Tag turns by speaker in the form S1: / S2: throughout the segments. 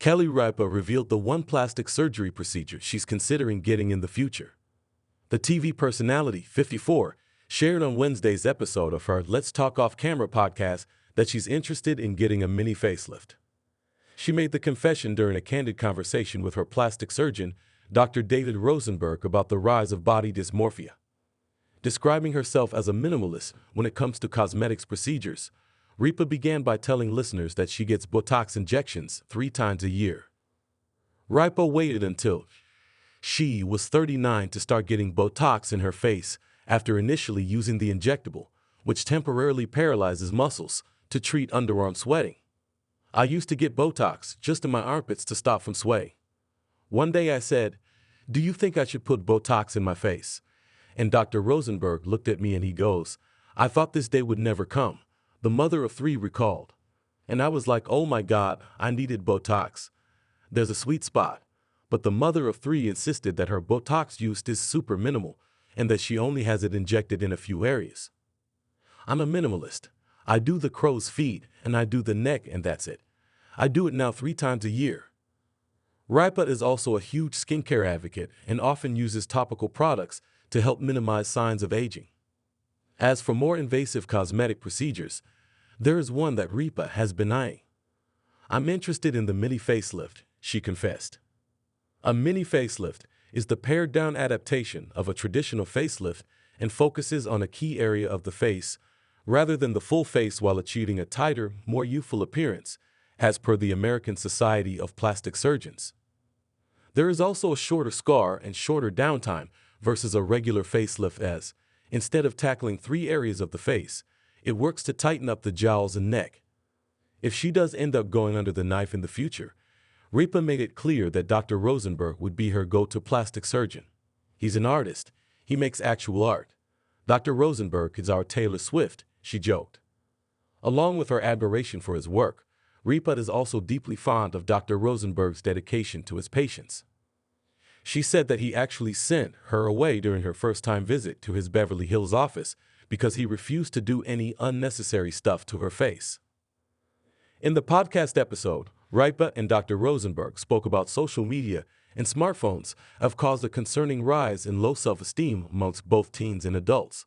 S1: Kelly Ripa revealed the one plastic surgery procedure she's considering getting in the future. The TV personality, 54, shared on Wednesday's episode of her Let's Talk Off Camera podcast that she's interested in getting a mini facelift. She made the confession during a candid conversation with her plastic surgeon, Dr. David Rosenberg, about the rise of body dysmorphia. Describing herself as a minimalist when it comes to cosmetics procedures, Ripa began by telling listeners that she gets Botox injections 3 times a year. Ripa waited until she was 39 to start getting Botox in her face after initially using the injectable, which temporarily paralyzes muscles, to treat underarm sweating. I used to get Botox just in my armpits to stop from swaying. One day I said, "Do you think I should put Botox in my face?" And Dr. Rosenberg looked at me and he goes, "I thought this day would never come," the mother of 3 recalled. And I was like, oh my God, I needed Botox. There's a sweet spot. But the mother of 3 insisted that her Botox use is super minimal and that she only has it injected in a few areas. I'm a minimalist. I do the crow's feet and I do the neck and that's it. I do it now 3 times a year. Ripa is also a huge skincare advocate and often uses topical products to help minimize signs of aging. As for more invasive cosmetic procedures, there is one that Ripa has been eyeing. I'm interested in the mini facelift, she confessed. A mini facelift is the pared-down adaptation of a traditional facelift and focuses on a key area of the face rather than the full face while achieving a tighter, more youthful appearance, as per the American Society of Plastic Surgeons. There is also a shorter scar and shorter downtime versus a regular facelift as, instead of tackling 3 areas of the face, it works to tighten up the jowls and neck. If she does end up going under the knife in the future, Ripa made it clear that Dr. Rosenberg would be her go-to plastic surgeon. He's an artist. He makes actual art. Dr. Rosenberg is our Taylor Swift, she joked. Along with her admiration for his work, Ripa is also deeply fond of Dr. Rosenberg's dedication to his patients. She said that he actually sent her away during her first-time visit to his Beverly Hills office because he refused to do any unnecessary stuff to her face. In the podcast episode, Ripa and Dr. Rosenberg spoke about social media and smartphones have caused a concerning rise in low self-esteem amongst both teens and adults.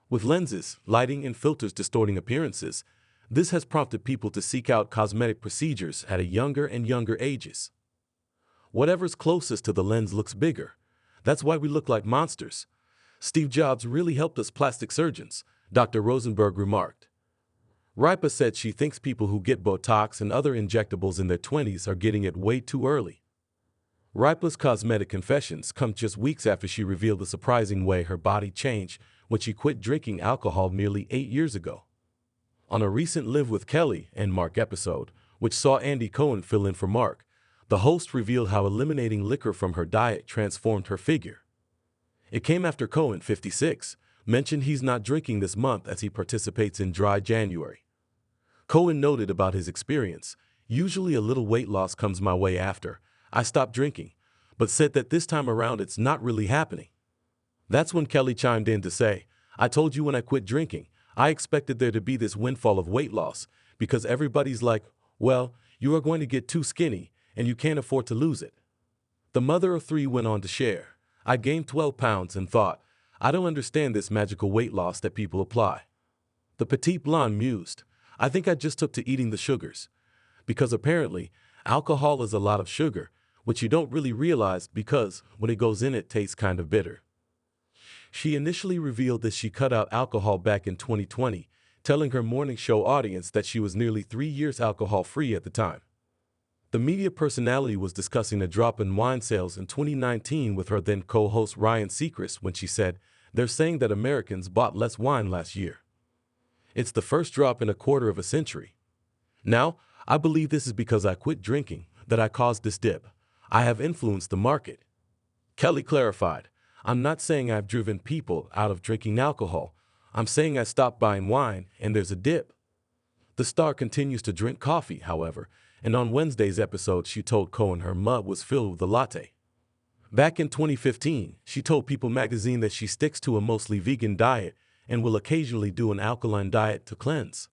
S1: With lenses, lighting, and filters distorting appearances, this has prompted people to seek out cosmetic procedures at a younger and younger ages. Whatever's closest to the lens looks bigger. That's why we look like monsters. Steve Jobs really helped us plastic surgeons, Dr. Rosenberg remarked. Ripa said she thinks people who get Botox and other injectables in their 20s are getting it way too early. Ripa's cosmetic confessions come just weeks after she revealed the surprising way her body changed when she quit drinking alcohol nearly 8 years ago. On a recent Live with Kelly and Mark episode, which saw Andy Cohen fill in for Mark, the host revealed how eliminating liquor from her diet transformed her figure. It came after Cohen, 56, mentioned he's not drinking this month as he participates in Dry January. Cohen noted about his experience, "Usually a little weight loss comes my way after I stop drinking," but said that this time around it's not really happening. That's when Kelly chimed in to say, "I told you when I quit drinking, I expected there to be this windfall of weight loss because everybody's like, well, you are going to get too skinny and you can't afford to lose it." The mother of 3 went on to share, "I gained 12 pounds and thought, I don't understand this magical weight loss that people apply." The petite blonde mused, "I think I just took to eating the sugars. Because apparently, alcohol is a lot of sugar, which you don't really realize because when it goes in it tastes kind of bitter." She initially revealed that she cut out alcohol back in 2020, telling her morning show audience that she was nearly 3 years alcohol-free at the time. The media personality was discussing a drop in wine sales in 2019 with her then co-host Ryan Seacrest when she said, "They're saying that Americans bought less wine last year. It's the first drop in a quarter of a century. Now, I believe this is because I quit drinking, that I caused this dip. I have influenced the market." Kelly clarified, "I'm not saying I've driven people out of drinking alcohol. I'm saying I stopped buying wine and there's a dip." The star continues to drink coffee, however, and on Wednesday's episode she told Cohen her mug was filled with a latte. Back in 2015, she told People magazine that she sticks to a mostly vegan diet and will occasionally do an alkaline diet to cleanse.